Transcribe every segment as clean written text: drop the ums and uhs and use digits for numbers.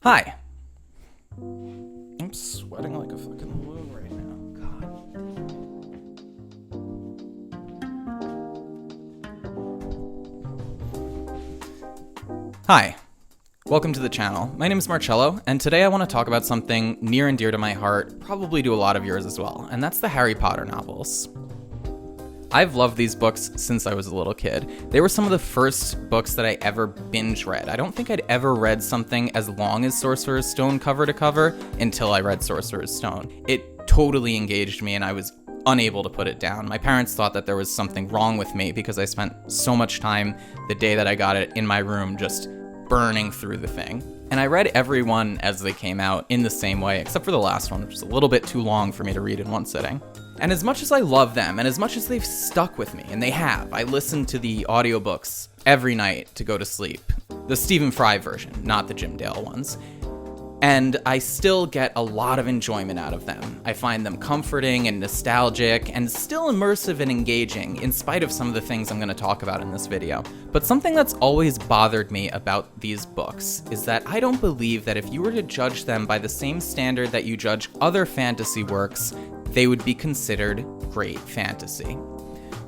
Hi. I'm sweating like a fucking balloon right now. God. Hi. Welcome to the channel. My name is Marcello, and today I want to talk about something near and dear to my heart, probably to a lot of yours as well, and that's the Harry Potter novels. I've loved these books since I was a little kid. They were some of the first books that I ever binge read. I don't think I'd ever read something as long as Sorcerer's Stone cover to cover until I read Sorcerer's Stone. It totally engaged me and I was unable to put it down. My parents thought that there was something wrong with me because I spent so much time the day that I got it in my room just burning through the thing. And I read every one as they came out in the same way, except for the last one, which was a little bit too long for me to read in one sitting. And as much as I love them, and as much as they've stuck with me, and they have, I listen to the audiobooks every night to go to sleep. The Stephen Fry version, not the Jim Dale ones. And I still get a lot of enjoyment out of them. I find them comforting and nostalgic, and still immersive and engaging, in spite of some of the things I'm going to talk about in this video. But something that's always bothered me about these books is that I don't believe that if you were to judge them by the same standard that you judge other fantasy works, they would be considered great fantasy.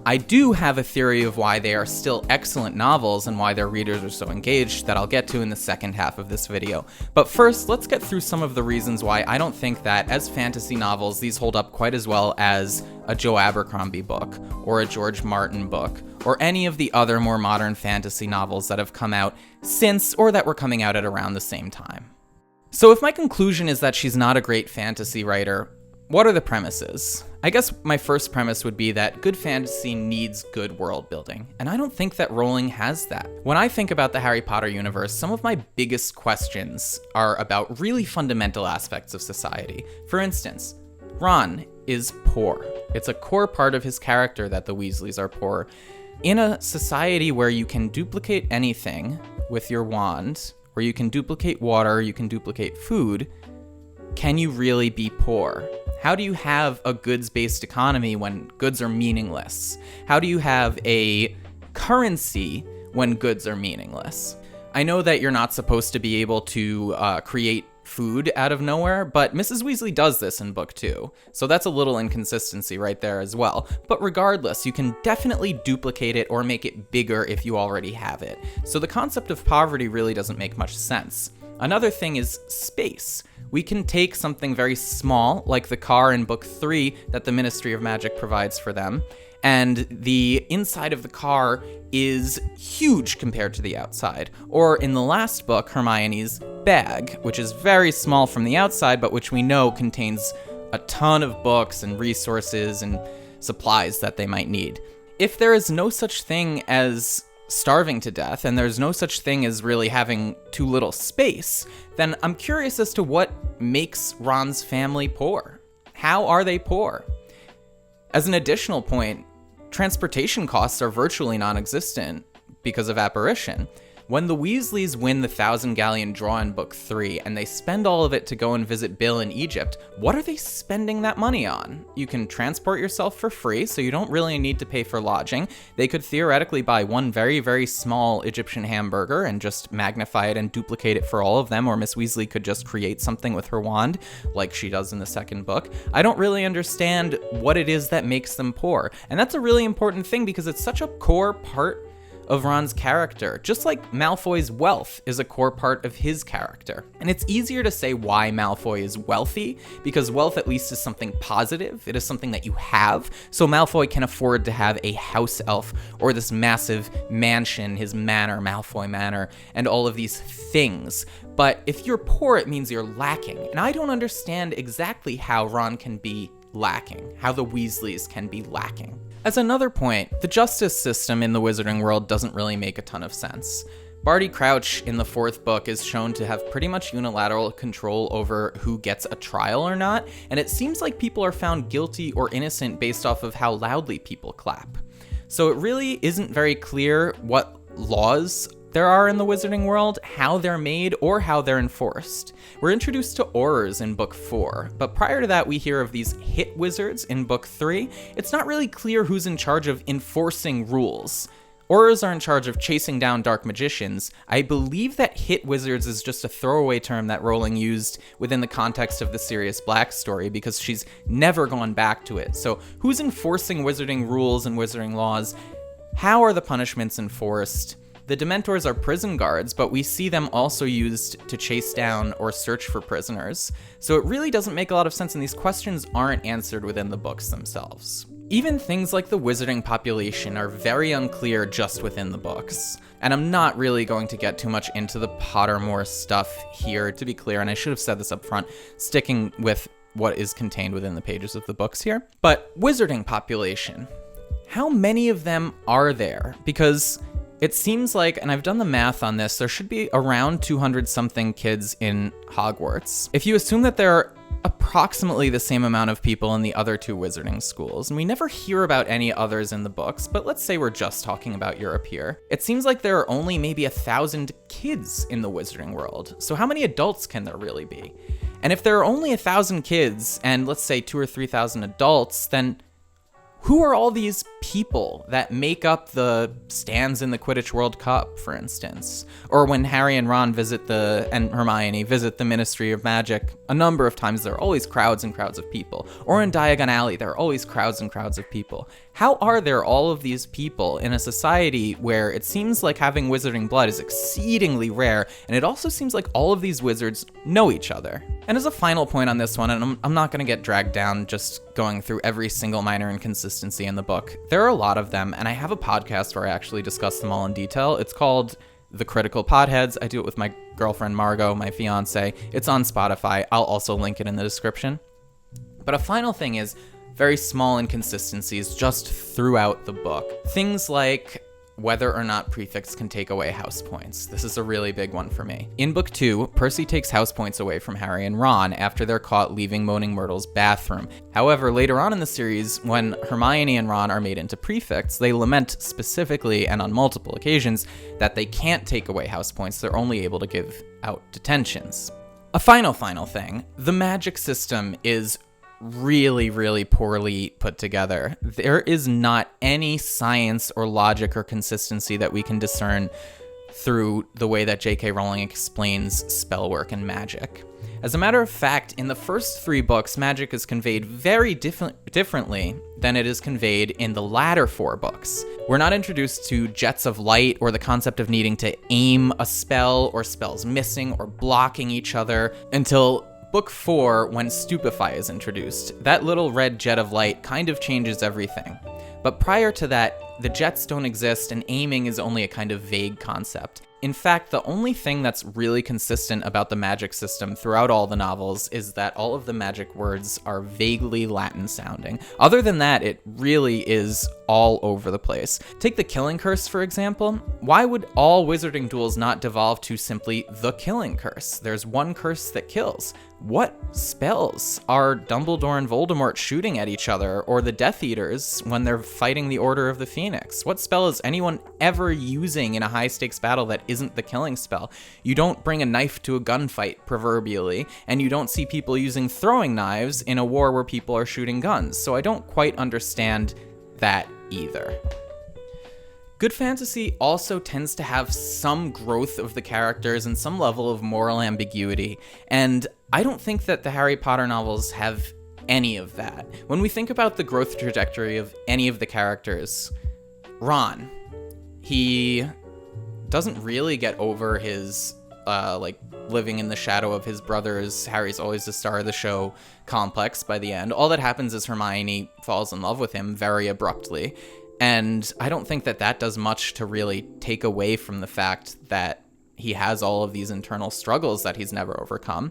I do have a theory of why they are still excellent novels and why their readers are so engaged that I'll get to in the second half of this video. But first, let's get through some of the reasons why I don't think that, as fantasy novels, these hold up quite as well as a Joe Abercrombie book, or a George Martin book, or any of the other more modern fantasy novels that have come out since, or that were coming out at around the same time. So if my conclusion is that she's not a great fantasy writer, what are the premises? I guess my first premise would be that good fantasy needs good world building, and I don't think that Rowling has that. When I think about the Harry Potter universe, some of my biggest questions are about really fundamental aspects of society. For instance, Ron is poor. It's a core part of his character that the Weasleys are poor. In a society where you can duplicate anything with your wand, where you can duplicate water, you can duplicate food, can you really be poor? How do you have a goods-based economy when goods are meaningless? How do you have a currency when goods are meaningless? I know that you're not supposed to be able to create food out of nowhere, but Mrs. Weasley does this in book 2, so that's a little inconsistency right there as well. But regardless, you can definitely duplicate it or make it bigger if you already have it. So the concept of poverty really doesn't make much sense. Another thing is space. We can take something very small, like the car in book 3 that the Ministry of Magic provides for them, and the inside of the car is huge compared to the outside. Or in the last book, Hermione's bag, which is very small from the outside, but which we know contains a ton of books and resources and supplies that they might need. If there is no such thing as starving to death, and there's no such thing as really having too little space, then I'm curious as to what makes Ron's family poor. How are they poor? As an additional point, transportation costs are virtually non-existent because of apparition. When the Weasleys win the 1,000 Galleon draw in book 3 and they spend all of it to go and visit Bill in Egypt, what are they spending that money on? You can transport yourself for free, so you don't really need to pay for lodging. They could theoretically buy one very, very small Egyptian hamburger and just magnify it and duplicate it for all of them, or Miss Weasley could just create something with her wand, like she does in the second book. I don't really understand what it is that makes them poor, and that's a really important thing because it's such a core part of Ron's character, just like Malfoy's wealth is a core part of his character. And it's easier to say why Malfoy is wealthy, because wealth at least is something positive. It is something that you have, so Malfoy can afford to have a house elf, or this massive mansion, his manor, Malfoy Manor, and all of these things. But if you're poor, it means you're lacking, and I don't understand exactly how Ron can be lacking, how the Weasleys can be lacking. As another point, the justice system in the Wizarding world doesn't really make a ton of sense. Barty Crouch in the 4th book is shown to have pretty much unilateral control over who gets a trial or not, and it seems like people are found guilty or innocent based off of how loudly people clap. So it really isn't very clear what laws there are in the Wizarding world, how they're made, or how they're enforced. We're introduced to Aurors in book 4, but prior to that we hear of these hit wizards in book 3. It's not really clear who's in charge of enforcing rules, Aurors are in charge of chasing down dark magicians. I believe that hit wizards is just a throwaway term that Rowling used within the context of the Sirius Black story because she's never gone back to it. So who's enforcing wizarding rules and wizarding laws? How are the punishments enforced? The Dementors are prison guards, but we see them also used to chase down or search for prisoners. So it really doesn't make a lot of sense, and these questions aren't answered within the books themselves. Even things like the wizarding population are very unclear just within the books. And I'm not really going to get too much into the Pottermore stuff here, to be clear, and I should have said this up front, sticking with what is contained within the pages of the books here. But wizarding population, how many of them are there? Because it seems like, and I've done the math on this, there should be around 200 something kids in Hogwarts. If you assume that there are approximately the same amount of people in the other two wizarding schools, and we never hear about any others in the books, but let's say we're just talking about Europe here. It seems like there are only maybe 1,000 kids in the wizarding world. So how many adults can there really be? And if there are only 1,000 kids, and let's say 2,000 or 3,000 adults, then who are all these people that make up the stands in the Quidditch World Cup, for instance? Or when Harry and Ron and Hermione visit the Ministry of Magic, a number of times there are always crowds and crowds of people. Or in Diagon Alley, there are always crowds and crowds of people. How are there all of these people in a society where it seems like having wizarding blood is exceedingly rare, and it also seems like all of these wizards know each other? And as a final point on this one, and I'm not going to get dragged down just going through every single minor inconsistency in the book, there are a lot of them, and I have a podcast where I actually discuss them all in detail. It's called The Critical Potheads. I do it with my girlfriend Margot, my fiance. It's on Spotify. I'll also link it in the description. But a final thing is very small inconsistencies just throughout the book. Things like whether or not prefects can take away house points. This is a really big one for me. In book 2, Percy takes house points away from Harry and Ron after they're caught leaving Moaning Myrtle's bathroom. However, later on in the series, when Hermione and Ron are made into prefects, they lament specifically and on multiple occasions that they can't take away house points. They're only able to give out detentions. A final thing. The magic system is really, really poorly put together. There is not any science or logic or consistency that we can discern through the way that J.K. Rowling explains spellwork and magic. As a matter of fact, in the first 3 books, magic is conveyed very differently than it is conveyed in the latter 4 books. We're not introduced to jets of light or the concept of needing to aim a spell or spells missing or blocking each other until Book 4, when Stupefy is introduced. That little red jet of light kind of changes everything. But prior to that, the jets don't exist and aiming is only a kind of vague concept. In fact, the only thing that's really consistent about the magic system throughout all the novels is that all of the magic words are vaguely Latin sounding. Other than that, it really is all over the place. Take the Killing Curse, for example. Why would all wizarding duels not devolve to simply the Killing Curse? There's one curse that kills. What spells are Dumbledore and Voldemort shooting at each other, or the Death Eaters when they're fighting the Order of the Phoenix? What spell is anyone ever using in a high-stakes battle that isn't the killing spell? You don't bring a knife to a gunfight, proverbially, and you don't see people using throwing knives in a war where people are shooting guns, so I don't quite understand that either. Good fantasy also tends to have some growth of the characters and some level of moral ambiguity, and I don't think that the Harry Potter novels have any of that. When we think about the growth trajectory of any of the characters, Ron, he doesn't really get over his living in the shadow of his brothers, Harry's always the star of the show complex by the end. All that happens is Hermione falls in love with him very abruptly. And I don't think that that does much to really take away from the fact that he has all of these internal struggles that he's never overcome.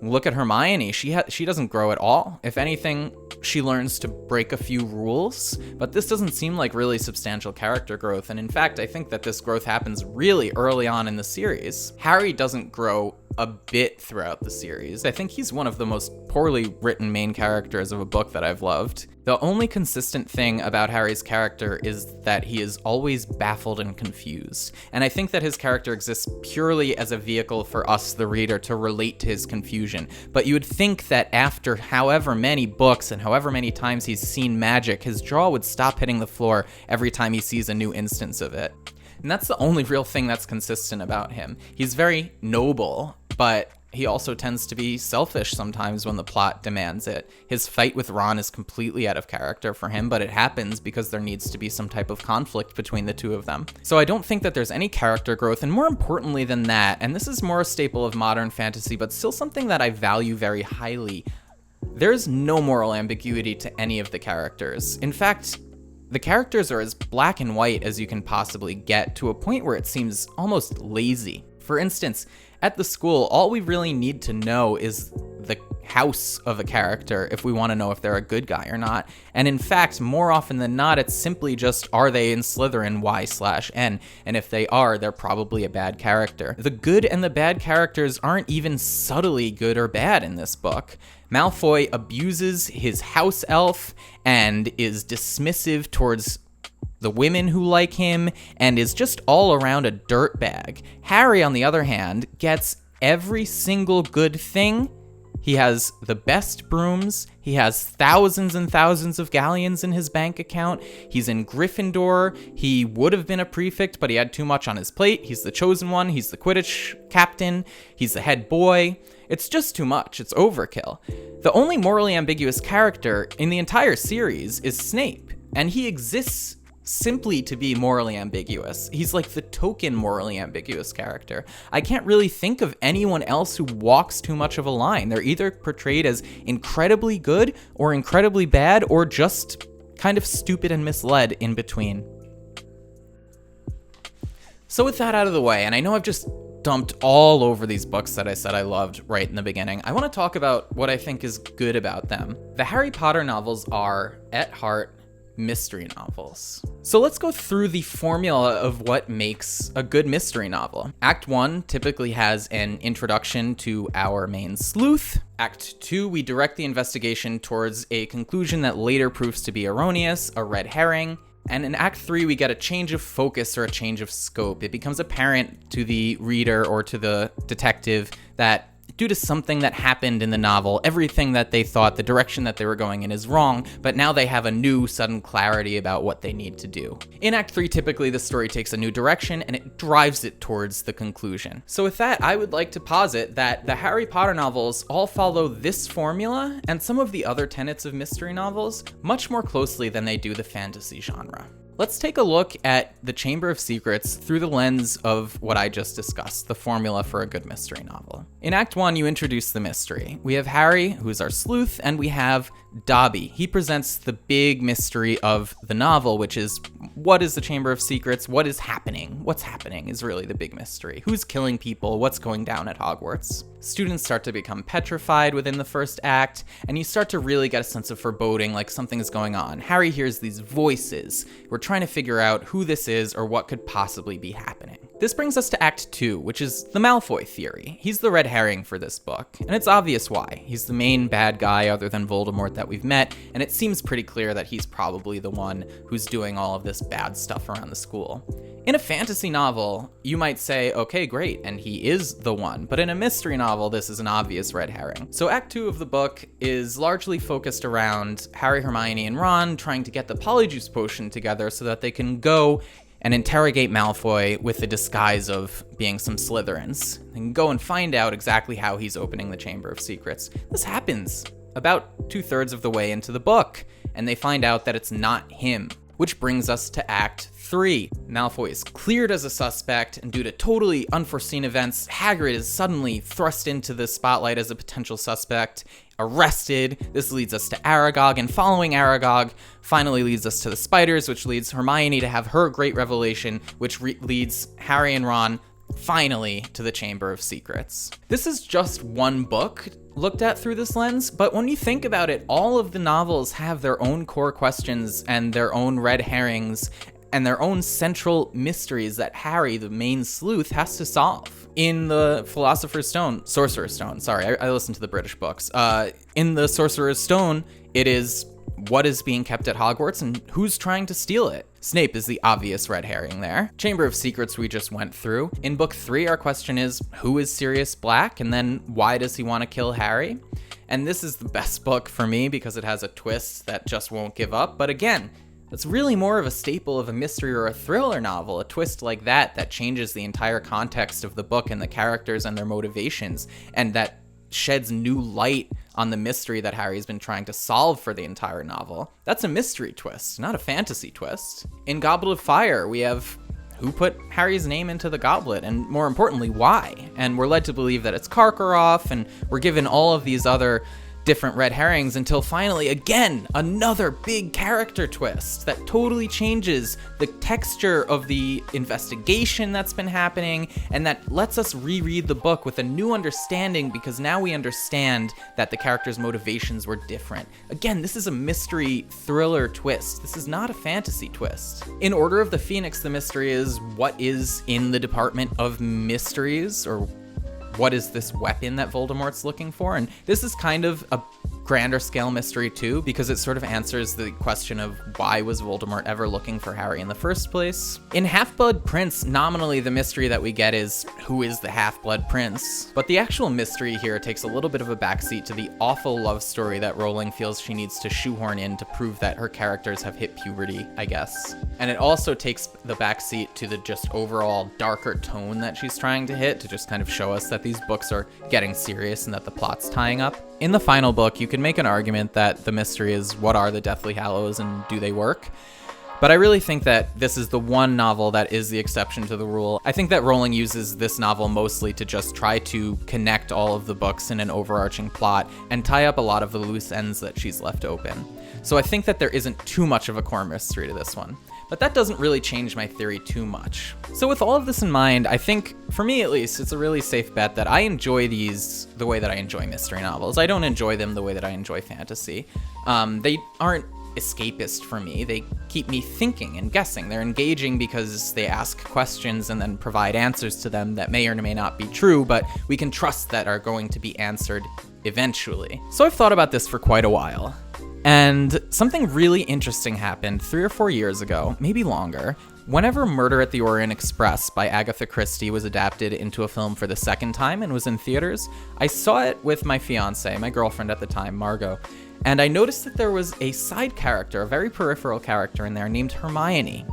Look at Hermione. She doesn't grow at all. If anything, she learns to break a few rules, but this doesn't seem like really substantial character growth. And in fact, I think that this growth happens really early on in the series. Harry doesn't grow a bit throughout the series. I think he's one of the most poorly written main characters of a book that I've loved. The only consistent thing about Harry's character is that he is always baffled and confused. And I think that his character exists purely as a vehicle for us, the reader, to relate to his confusion. But you would think that after however many books and however many times he's seen magic, his jaw would stop hitting the floor every time he sees a new instance of it. And that's the only real thing that's consistent about him. He's very noble, but he also tends to be selfish sometimes when the plot demands it. His fight with Ron is completely out of character for him, but it happens because there needs to be some type of conflict between the two of them. So I don't think that there's any character growth, and more importantly than that, and this is more a staple of modern fantasy, but still something that I value very highly, there's no moral ambiguity to any of the characters. In fact, the characters are as black and white as you can possibly get, to a point where it seems almost lazy. For instance, at the school, all we really need to know is the house of a character if we want to know if they're a good guy or not. And in fact, more often than not, it's simply just, are they in Slytherin Y/N? And if they are, they're probably a bad character. The good and the bad characters aren't even subtly good or bad in this book. Malfoy abuses his house elf and is dismissive towards the women who like him, and is just all around a dirtbag. Harry, on the other hand, gets every single good thing. He has the best brooms. He has thousands and thousands of galleons in his bank account. He's in Gryffindor. He would have been a prefect, but he had too much on his plate. He's the chosen one. He's the Quidditch captain. He's the head boy. It's just too much. It's overkill. The only morally ambiguous character in the entire series is Snape, and he exists simply to be morally ambiguous. He's like the token morally ambiguous character. I can't really think of anyone else who walks too much of a line. They're either portrayed as incredibly good or incredibly bad, or just kind of stupid and misled in between. So with that out of the way, and I know I've just dumped all over these books that I said I loved right in the beginning, I want to talk about what I think is good about them. The Harry Potter novels are, at heart, mystery novels. So let's go through the formula of what makes a good mystery novel. Act 1 typically has an introduction to our main sleuth. Act 2, we direct the investigation towards a conclusion that later proves to be erroneous, a red herring. And in Act 3, we get a change of focus or a change of scope. It becomes apparent to the reader or to the detective that due to something that happened in the novel, everything that they thought, the direction that they were going in is wrong, but now they have a new sudden clarity about what they need to do. In Act 3, typically the story takes a new direction and it drives it towards the conclusion. So with that, I would like to posit that the Harry Potter novels all follow this formula and some of the other tenets of mystery novels much more closely than they do the fantasy genre. Let's take a look at the Chamber of Secrets through the lens of what I just discussed, the formula for a good mystery novel. In Act 1, you introduce the mystery. We have Harry, who's our sleuth, and we have Dobby. He presents the big mystery of the novel, which is, what is the Chamber of Secrets? What is happening? What's happening is really the big mystery. Who's killing people? What's going down at Hogwarts? Students start to become petrified within the first act, and you start to really get a sense of foreboding, like something is going on. Harry hears these voices. We're trying to figure out who this is or what could possibly be happening. This brings us to Act 2, which is the Malfoy theory. He's the red herring for this book, and it's obvious why. He's the main bad guy other than Voldemort that we've met, and it seems pretty clear that he's probably the one who's doing all of this bad stuff around the school. In a fantasy novel, you might say, okay, great, and he is the one, but in a mystery novel, this is an obvious red herring. So Act 2 of the book is largely focused around Harry, Hermione, and Ron trying to get the Polyjuice Potion together so that they can go and interrogate Malfoy with the disguise of being some Slytherins, and go and find out exactly how he's opening the Chamber of Secrets. This happens about 2/3 of the way into the book, and they find out that it's not him. Which brings us to Act 3. Malfoy is cleared as a suspect, and due to totally unforeseen events, Hagrid is suddenly thrust into the spotlight as a potential suspect, arrested. This leads us to Aragog, and following Aragog finally leads us to the spiders, which leads Hermione to have her great revelation, which leads Harry and Ron finally to the Chamber of Secrets. This is just one book looked at through this lens, but when you think about it, all of the novels have their own core questions and their own red herrings and their own central mysteries that Harry, the main sleuth, has to solve. In the Sorcerer's Stone, sorry, I listened to the British books. In the Sorcerer's Stone, it is what is being kept at Hogwarts and who's trying to steal it. Snape is the obvious red herring there. Chamber of Secrets we just went through. In book 3, our question is, who is Sirius Black? And then why does he want to kill Harry? And this is the best book for me because it has a twist that just won't give up. But again, it's really more of a staple of a mystery or a thriller novel, a twist like that changes the entire context of the book and the characters and their motivations, and that sheds new light on the mystery that Harry's been trying to solve for the entire novel. That's a mystery twist, not a fantasy twist. In Goblet of Fire, we have who put Harry's name into the goblet, and more importantly, why? And we're led to believe that it's Karkaroff, and we're given all of these other different red herrings until finally, again, another big character twist that totally changes the texture of the investigation that's been happening, and that lets us reread the book with a new understanding because now we understand that the characters' motivations were different. Again, this is a mystery thriller twist. This is not a fantasy twist. In Order of the Phoenix, the mystery is what is in the Department of Mysteries, or what is this weapon that Voldemort's looking for? And this is kind of a grander scale mystery too, because it sort of answers the question of why was Voldemort ever looking for Harry in the first place. In HalfBlood Prince, nominally the mystery that we get is who is the Half-Blood Prince, but the actual mystery here takes a little bit of a backseat to the awful love story that Rowling feels she needs to shoehorn in to prove that her characters have hit puberty, I guess. And it also takes the backseat to the just overall darker tone that she's trying to hit to just kind of show us that these books are getting serious and that the plot's tying up. In the final book, you can make an argument that the mystery is what are the Deathly Hallows and do they work? But I really think that this is the one novel that is the exception to the rule. I think that Rowling uses this novel mostly to just try to connect all of the books in an overarching plot and tie up a lot of the loose ends that she's left open. So I think that there isn't too much of a core mystery to this one. But that doesn't really change my theory too much. So with all of this in mind, I think, for me at least, it's a really safe bet that I enjoy these the way that I enjoy mystery novels. I don't enjoy them the way that I enjoy fantasy. They aren't escapist for me. They keep me thinking and guessing. They're engaging because they ask questions and then provide answers to them that may or may not be true, but we can trust that are going to be answered eventually. So I've thought about this for quite a while. And something really interesting happened 3 or 4 years ago, maybe longer, whenever Murder at the Orient Express by Agatha Christie was adapted into a film for the second time and was in theaters. I saw it with my fiance, my girlfriend at the time, Margot, and I noticed that there was a side character, a very peripheral character in there named Hermione.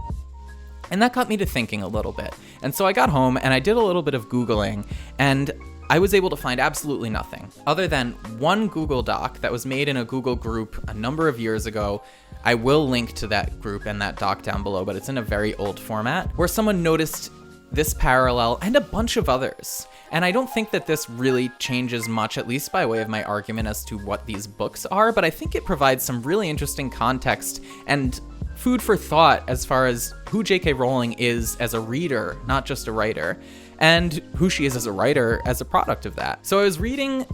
And that got me to thinking a little bit. And so I got home and I did a little bit of Googling, and I was able to find absolutely nothing other than one Google Doc that was made in a Google group a number of years ago. I will link to that group and that doc down below, but it's in a very old format, where someone noticed this parallel and a bunch of others. And I don't think that this really changes much, at least by way of my argument as to what these books are, but I think it provides some really interesting context and food for thought as far as who J.K. Rowling is as a reader, not just a writer, and who she is as a writer as a product of that. So I was reading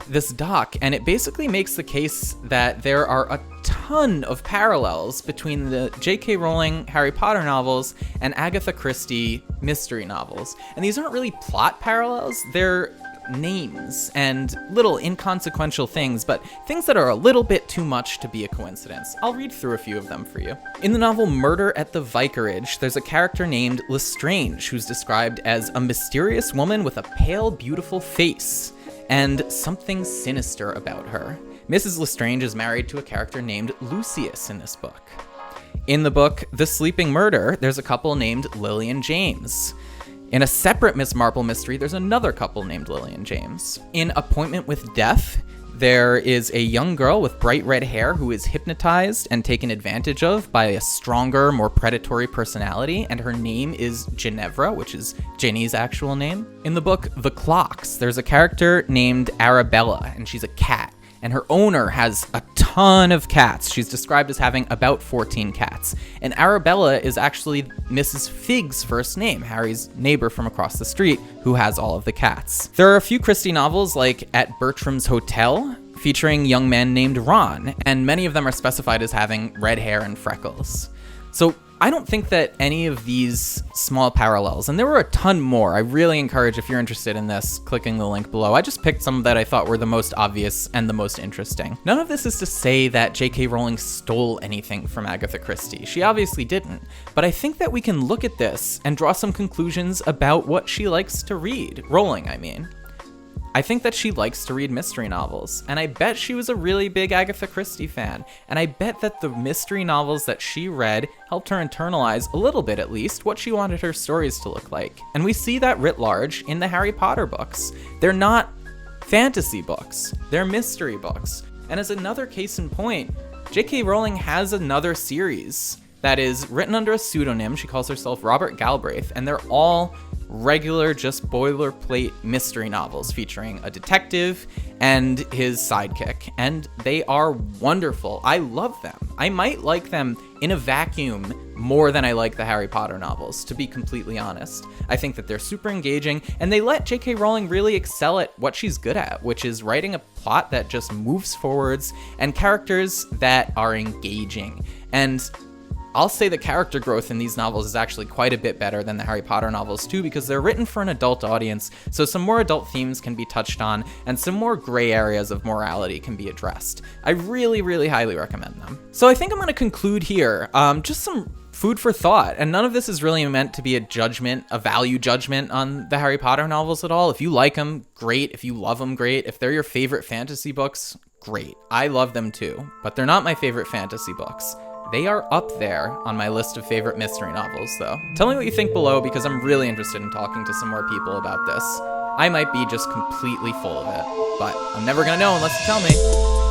this doc, and it basically makes the case that there are a ton of parallels between the J.K. Rowling Harry Potter novels and Agatha Christie mystery novels. And these aren't really plot parallels, they're names and little inconsequential things, but things that are a little bit too much to be a coincidence. I'll read through a few of them for you. In the novel Murder at the Vicarage, there's a character named Lestrange who's described as a mysterious woman with a pale, beautiful face and something sinister about her. Mrs. Lestrange is married to a character named Lucius in this book. In the book The Sleeping Murder, there's a couple named Lily and James. In a separate Miss Marple mystery, there's another couple named Lily and James. In Appointment with Death, there is a young girl with bright red hair who is hypnotized and taken advantage of by a stronger, more predatory personality, and her name is Ginevra, which is Ginny's actual name. In the book The Clocks, there's a character named Arabella, and she's a cat. And her owner has a ton of cats. She's described as having about 14 cats. And Arabella is actually Mrs. Fig's first name, Harry's neighbor from across the street, who has all of the cats. There are a few Christie novels, like At Bertram's Hotel, featuring young men named Ron, and many of them are specified as having red hair and freckles. So I don't think that any of these small parallels, and there were a ton more. I really encourage, if you're interested in this, clicking the link below. I just picked some that I thought were the most obvious and the most interesting. None of this is to say that J.K. Rowling stole anything from Agatha Christie. She obviously didn't. But I think that we can look at this and draw some conclusions about what she likes to read. Rowling, I mean. I think that she likes to read mystery novels, and I bet she was a really big Agatha Christie fan, and I bet that the mystery novels that she read helped her internalize, a little bit at least, what she wanted her stories to look like. And we see that writ large in the Harry Potter books. They're not fantasy books, they're mystery books. And as another case in point, J.K. Rowling has another series that is written under a pseudonym. She calls herself Robert Galbraith, and they're all regular, just boilerplate mystery novels featuring a detective and his sidekick, and they are wonderful. I love them. I might like them in a vacuum more than I like the Harry Potter novels, to be completely honest. I think that they're super engaging, and they let J.K. Rowling really excel at what she's good at, which is writing a plot that just moves forwards and characters that are engaging. And I'll say the character growth in these novels is actually quite a bit better than the Harry Potter novels too, because they're written for an adult audience, so some more adult themes can be touched on, and some more gray areas of morality can be addressed. I really, really highly recommend them. So I think I'm going to conclude here. Just some food for thought, and none of this is really meant to be a judgment, a value judgment on the Harry Potter novels at all. If you like them, great. If you love them, great. If they're your favorite fantasy books, great. I love them too, but they're not my favorite fantasy books. They are up there on my list of favorite mystery novels, though. Tell me what you think below, because I'm really interested in talking to some more people about this. I might be just completely full of it, but I'm never gonna know unless you tell me.